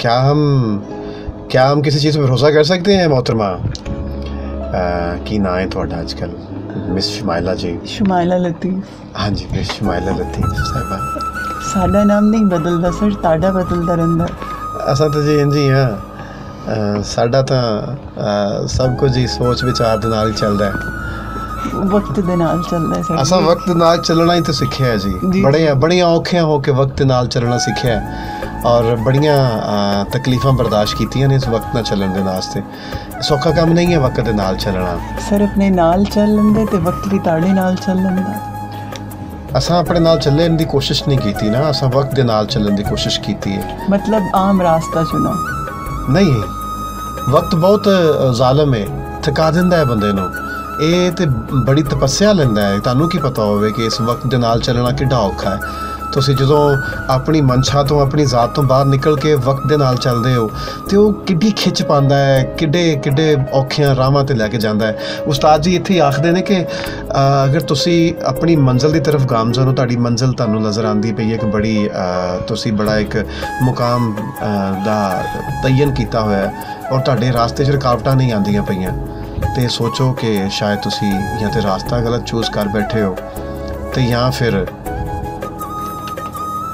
क्या हम किसी चीज़ पर भरोसा कर सकते हैं मोहतरमा? की ना है थोड़ा आजकल? मिस शुमाइला जी। शुमाइला लतीफ़। हाँ जी, मिस शुमाइला लतीफ़ साहिबा। साडा नाम नहीं बदलता सर, ताड़ा बदलता रहंदा। असा तो जी इंज ही हाँ, साडा तो सब कुछ ही सोच विचार दे नाल ही चल रहा है। वक्त दे नाल चलदा है सर। असा वक्त नाल चलना ही तो सीखा है जी। बड़िया औखियां होके वक्त नाल चलना सीखा है और बड़िया तकलीफां बर्दाश्त कीतियां ने इस वक्त नाल चलन दे वास्ते। सौखा काम नहीं है वक्त दे नाल चलना। सर अपने नाल चल लंदे ते वक्त भी ताड़े नाल चल लंदा। असा अपने नाल चलने की कोशिश नहीं की ना, असा वक्त दे नाल चलने की कोशिश की है। मतलब आम रास्ता चुना नहीं, वक्त बहुत जालिम है, थका दिंदा है बंदे नूं। ये तो बड़ी तपस्या लैंदा है। तुहानूं की पता होवे कि इस वक्त दे नाल चलना किड्डा औखा है। तुसीं जदों अपनी मनशा तो अपनी ज़ात तो बाहर निकल के वक्त दे नाल चलदे हो तो वो किड्डी खिच पांदा है, किड्डे औखियां राहां ते लैके जांदा है। उस्ताद जी इत्थे आखदे ने कि अगर तुसीं अपनी मंजिल की तरफ गामज़न हो, तुहाडी मंजिल तुहानूं नज़र आंदी पई है कि बड़ी तुसीं बड़ा एक मुकाम दा तयन कीता होया है और तुहाडे रास्ते च रुकावटां नहीं आंदियां पईयां, तो सोचो कि शायद तुसी या तो रास्ता गलत चूज़ कर बैठे हो तो या फिर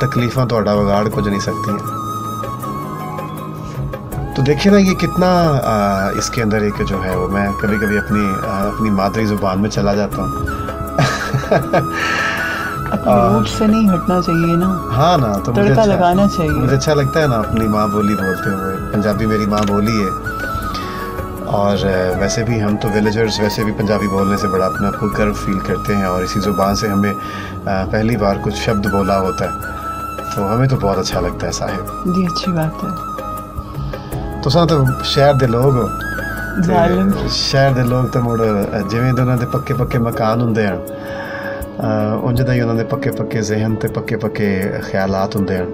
तकलीफ़ां थोड़ा बिगाड़ कुछ नहीं सकती हैं। तो देखिए ना ये कितना इसके अंदर एक जो है वो, मैं कभी कभी अपनी मादरी ज़ुबान में चला जाता हूँ। रूट से नहीं हटना चाहिए ना। हाँ ना, तो तड़का लगाना चाहिए। मुझे अच्छा लगता है ना अपनी माँ बोली बोलते हुए। पंजाबी मेरी माँ बोली है और वैसे भी हम तो विलेजर्स वैसे भी पंजाबी बोलने से बड़ा अपने आप को गर्व फील करते हैं और इसी ज़ुबान से हमें पहली बार कुछ शब्द बोला होता है तो हमें तो बहुत अच्छा लगता है साहिब जी। अच्छी बात है। तो तो शहर दे लोग हो, शहर दे लोग तो मुड़ जिवें उन्होंने पक्के पक्के मकान होंदे हैं उंज दा ही उन्होंने पक्के पक्के जहन ते पक्के पक्के ख्यालात होंदे हैं।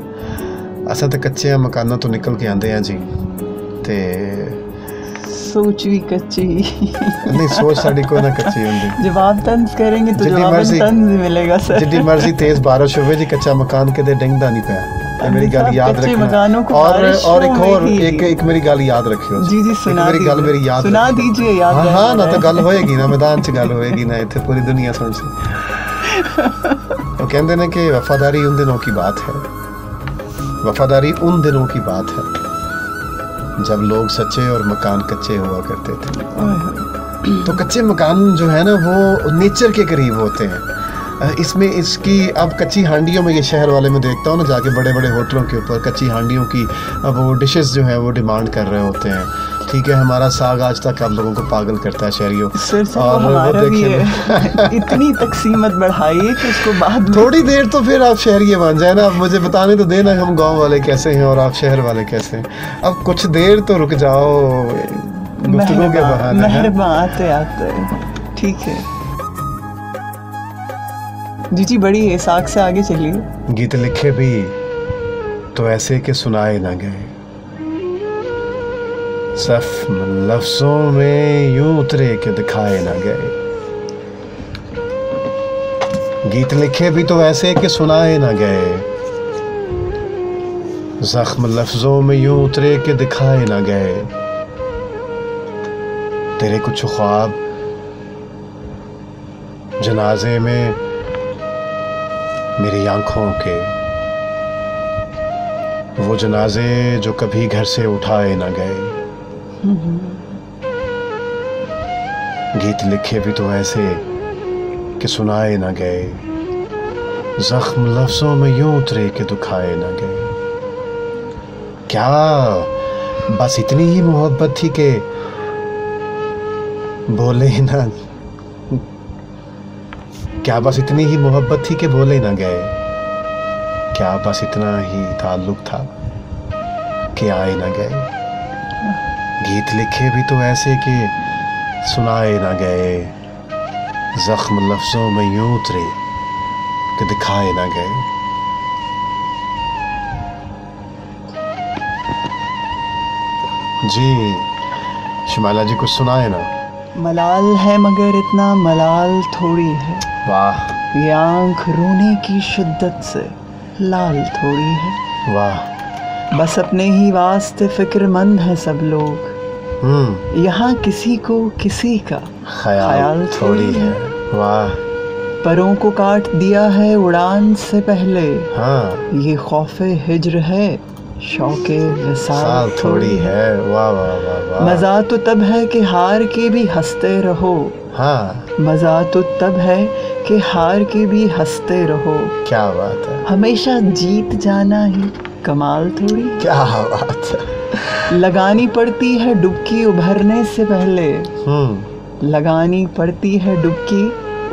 असां तो कच्चे मकानों तो निकल के आंदे हैं जी, ते सोच भी कच्ची नहीं, सोच साड़ी कोई ना कच्ची होंदी। जवाब तंज करेंगे तो जवाब तंज मिलेगा सर। जितनी मर्जी तेज बारिश होवे जी, कच्चा मकान कदे डिंगदा नहीं पिया। मेरी गल याद रखना। और एक मेरी गल याद रखियो जी जी, सुना मेरी गल मेरी याद सुना दीजिए। याद हाँ ना, तो गल होएगी ना, मैदान च गल होएगी ना, इत्थे पूरी दुनिया सुन सी। वो कहते हैं कि वफादारी उन दिनों की बात है, वफादारी उन दिनों की बात है जब लोग सच्चे और मकान कच्चे हुआ करते थे। तो कच्चे मकान जो है ना वो नेचर के करीब होते हैं। इसमें इसकी अब कच्ची हांडियों में, ये शहर वाले में देखता हूँ ना जाके बड़े बड़े होटलों के ऊपर कच्ची हांडियों की अब वो डिशेस जो है वो डिमांड कर रहे होते हैं। ठीक है, हमारा साग आज तक आप लोगों को पागल करता है शहरियों। और वो देखिए इतनी तकसीमत बढ़ाइए कि उसको बाद थोड़ी देर तो फिर आप शहरी बन जाए ना। अब मुझे बताने तो देना हम गांव वाले कैसे हैं और आप शहर वाले कैसे हैं। अब कुछ देर तो रुक जाओ, गुफ्तगू के बहाने मेहरबान आते ठीक है जी जी। बड़ी एहसास से आगे चलिए। गीत लिखे भी तो ऐसे के सुनाए ना गए, सिर्फ लफ्जों में यूं उतरे के दिखाए ना गए। गीत लिखे भी तो ऐसे के सुनाए ना गए, जख्म लफ्जों में यूं उतरे के दिखाए ना गए। तेरे कुछ ख्वाब जनाजे में मेरी आंखों के, वो जनाजे जो कभी घर से उठाए ना गए। गीत लिखे भी तो ऐसे कि सुनाए ना गए, जख्म लफ्जों में यूं उतरे के दुखाए ना गए। क्या बस इतनी ही मोहब्बत थी कि बोले ना, क्या बस इतनी ही मोहब्बत थी कि बोले ना गए। क्या बस इतना ही ताल्लुक था कि आए ना गए। गीत लिखे भी तो ऐसे कि सुनाए ना गए, जख्म लफ्जों में यूं उतरे कि दिखाए ना गए। जी शुमाइला जी कुछ सुनाए ना। मलाल है मगर इतना मलाल थोड़ी है, वाह। ये आंख रोने की शिद्दत से लाल थोड़ी है। वाह, बस अपने ही वास्ते फिक्रमंद हैं सब लोग, यहाँ किसी को किसी का ख्याल थोड़ी है। वाह। परों को काट दिया है उड़ान से पहले, हाँ। ये खौफे हिज्र है, शौके विसाल थोड़ी है। वाह वाह वाह वाह। मजा तो तब है कि हार के भी हंसते रहो। हाँ। मजा तो तब है कि हार के भी हंसते रहो। क्या बात है। हमेशा जीत जाना ही कमाल थोड़ी। क्या बात है। लगानी पड़ती है डुबकी उभरने से पहले। लगानी पड़ती है डुबकी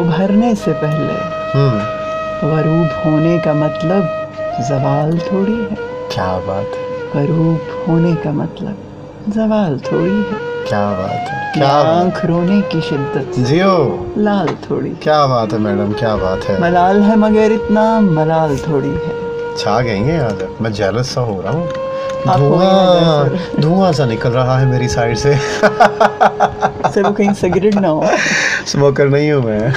उभरने से पहले। गरूब होने का मतलब जवाल थोड़ी है। क्या बात है। गरूब होने का मतलब जवाल थोड़ी है। क्या बात है। क्या आंख रोने की शिद्दत जियो लाल थोड़ी। क्या बात है मैडम, क्या बात है। मलाल है मगर इतना मलाल थोड़ी है। छा गई हैं आज, मैं जेलस सा हो रहा हूँ। धुआं सा निकल रहा है मेरी साइड से। वो कहीं सिगरेट ना हो। स्मोकर नहीं हूँ मैं।